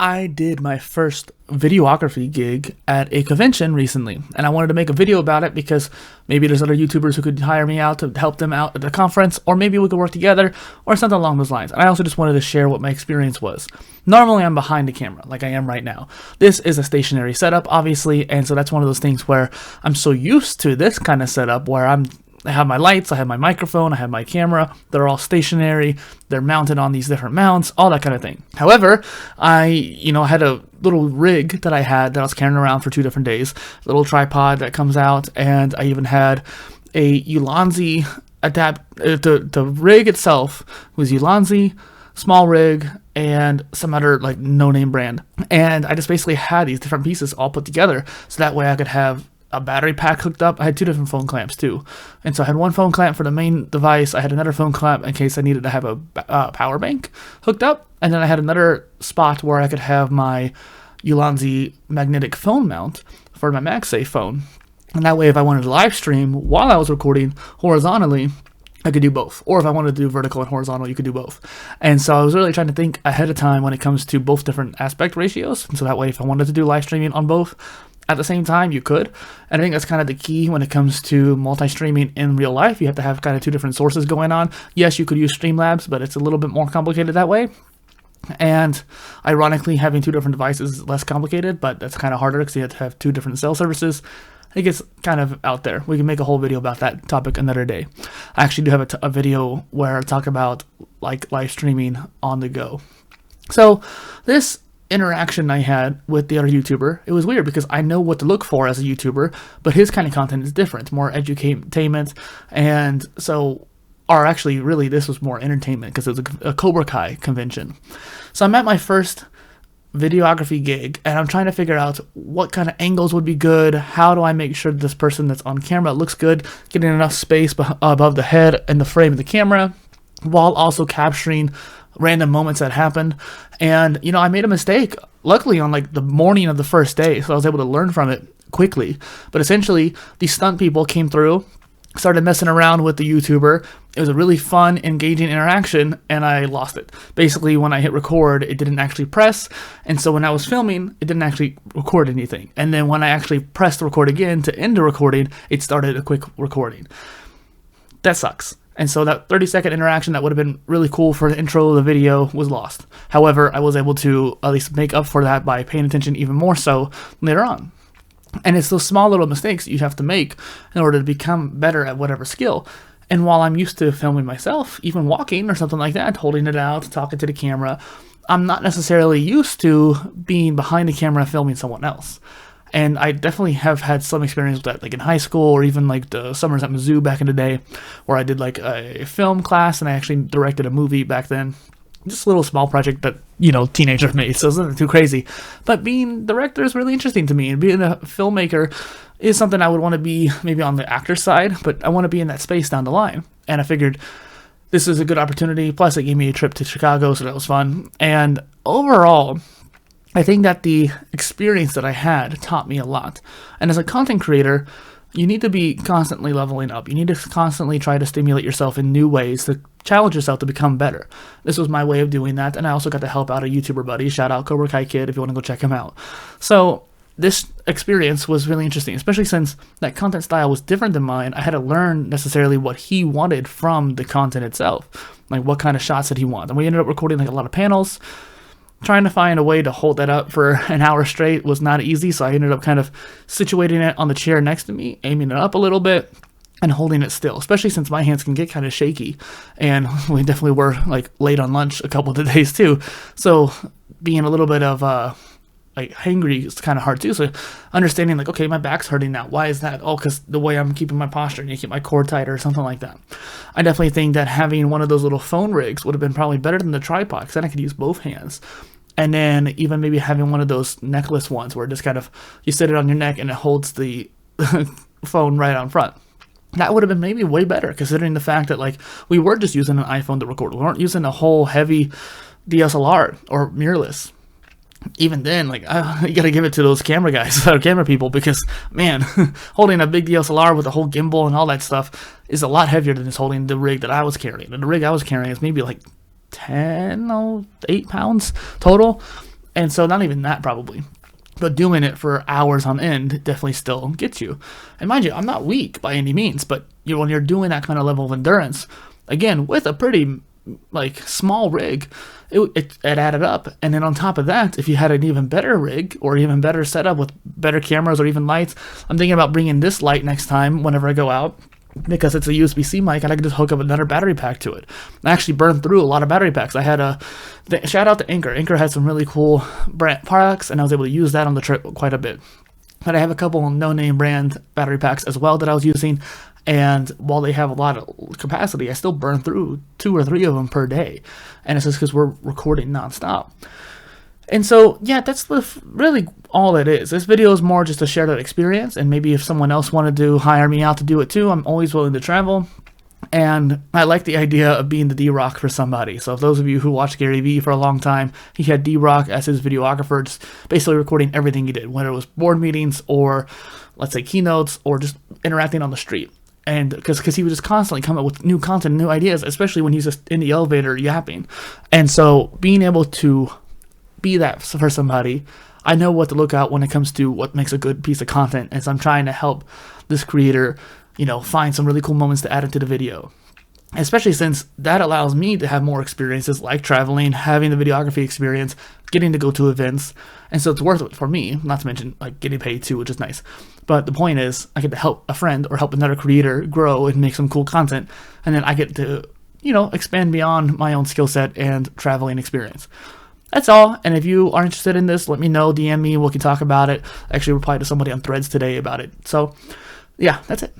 I did my first videography gig at a convention recently, and I wanted to make a video about it because maybe there's other YouTubers who could hire me out to help them out at the conference, or maybe we could work together, or something along those lines. And I also just wanted to share what my experience was. Normally, I'm behind the camera, like I am right now. This is a stationary setup, obviously, and so that's one of those things where I'm so used to this kind of setup where I have my lights, I have my microphone, I have my camera, they're all stationary, they're mounted on these different mounts, all that kind of thing. However, I had a little rig that I had that I was carrying around for 2 different days, a little tripod that comes out, and I even had a Ulanzi the rig itself was Ulanzi, small rig, and some other like no-name brand. And I just basically had these different pieces all put together, so that way I could have a battery pack hooked up. I had 2 different phone clamps too, and so I had one phone clamp for the main device. I had another phone clamp in case I needed to have a power bank hooked up, and then I had another spot where I could have my Ulanzi magnetic phone mount for my MagSafe phone, and that way if I wanted to live stream while I was recording horizontally, I could do both. Or if I wanted to do vertical and horizontal, you could do both. And so I was really trying to think ahead of time when it comes to both different aspect ratios. And so that way, if I wanted to do live streaming on both at the same time, you could. And I think that's kind of the key when it comes to multi-streaming in real life. You have to have kind of 2 different sources going on. Yes, you could use Streamlabs, but it's a little bit more complicated that way. And ironically, having 2 different devices is less complicated, but that's kind of harder because you have to have 2 different cell services. It gets kind of out there. We can make a whole video about that topic another day. I actually do have a video where I talk about like live streaming on the go. So this interaction I had with the other YouTuber, it was weird because I know what to look for as a YouTuber, but his kind of content is different, more edutainment, and so, or actually really this was more entertainment because it was a Cobra Kai convention. So I'm at my first videography gig, and I'm trying to figure out what kind of angles would be good. How do I make sure this person that's on camera looks good, getting enough space above the head and the frame of the camera, while also capturing random moments that happened. And I made a mistake, luckily on like the morning of the first day, so I was able to learn from it quickly. But essentially, these stunt people came through, started messing around with the YouTuber. It was a really fun, engaging interaction, and I lost it. Basically, when I hit record, it didn't actually press, and so when I was filming, it didn't actually record anything. And then when I actually pressed record again to end the recording, it started a quick recording. That sucks. And so that 30-second interaction that would have been really cool for the intro of the video was lost. However, I was able to at least make up for that by paying attention even more so later on. And it's those small little mistakes you have to make in order to become better at whatever skill. And while I'm used to filming myself, even walking or something like that, holding it out, talking to the camera, I'm not necessarily used to being behind the camera filming someone else. And I definitely have had some experience with that, like in high school or even like the summers at Mizzou back in the day, where I did like a film class and I actually directed a movie back then. Just a little small project that, teenagers made, so it's not too crazy. But being director is really interesting to me, and being a filmmaker is something I would want to be maybe on the actor side, but I want to be in that space down the line. And I figured this is a good opportunity, plus it gave me a trip to Chicago, so that was fun. And overall, I think that the experience that I had taught me a lot. And as a content creator, you need to be constantly leveling up. You need to constantly try to stimulate yourself in new ways to challenge yourself to become better. This was my way of doing that, and I also got to help out a YouTuber buddy. Shout out Cobra Kai Kid if you want to go check him out. So this experience was really interesting, especially since that content style was different than mine. I had to learn necessarily what he wanted from the content itself, like what kind of shots did he want. And we ended up recording like a lot of panels. Trying to find a way to hold that up for an hour straight was not easy, so I ended up kind of situating it on the chair next to me, aiming it up a little bit, and holding it still, especially since my hands can get kind of shaky, and we definitely were like late on lunch a couple of the days too, so being a little bit of like hangry is kind of hard too. So understanding like, okay, my back's hurting now. Why is that? Oh, because the way I'm keeping my posture, and you keep my core tighter or something like that. I definitely think that having one of those little phone rigs would have been probably better than the tripod, because then I could use both hands. And then even maybe having one of those necklace ones where it just kind of, you sit it on your neck and it holds the phone right on front. That would have been maybe way better, considering the fact that like we were just using an iPhone to record. We weren't using a whole heavy DSLR or mirrorless. Even then, like, you gotta give it to those camera guys, camera people, because, man, holding a big DSLR with a whole gimbal and all that stuff is a lot heavier than just holding the rig that I was carrying. And the rig I was carrying is maybe like 8 pounds total. And so not even that probably, but doing it for hours on end definitely still gets you. And mind you, I'm not weak by any means, but when you're doing that kind of level of endurance, again, with a pretty like small rig, it added up. And then on top of that, if you had an even better rig or even better setup with better cameras or even lights, I'm thinking about bringing this light next time whenever I go out, because it's a USB-C mic and I can just hook up another battery pack to it. I actually burned through a lot of battery packs. I had shout out to Anchor. Anchor had some really cool brand products, and I was able to use that on the trip quite a bit. But I have a couple no-name brand battery packs as well that I was using, and while they have a lot of capacity, I still burn through 2 or 3 of them per day, and it's just because we're recording nonstop. And so, yeah, that's really all it is. This video is more just to share that experience, and maybe if someone else wanted to hire me out to do it too, I'm always willing to travel. And I like the idea of being the D-Rock for somebody. So if those of you who watched Gary Vee for a long time, he had D-Rock as his videographer, just basically recording everything he did, whether it was board meetings or, let's say, keynotes, or just interacting on the street. And because he would just constantly come up with new content, new ideas, especially when he's just in the elevator yapping. And so being able to be that for somebody, I know what to look out when it comes to what makes a good piece of content, as I'm trying to help this creator, find some really cool moments to add into the video. Especially since that allows me to have more experiences like traveling, having the videography experience, getting to go to events, and so it's worth it for me, not to mention like getting paid too, which is nice. But the point is, I get to help a friend or help another creator grow and make some cool content, and then I get to, expand beyond my own skill set and traveling experience. That's all, and if you are interested in this, let me know, DM me, we can talk about it. I actually replied to somebody on Threads today about it. So, yeah, that's it.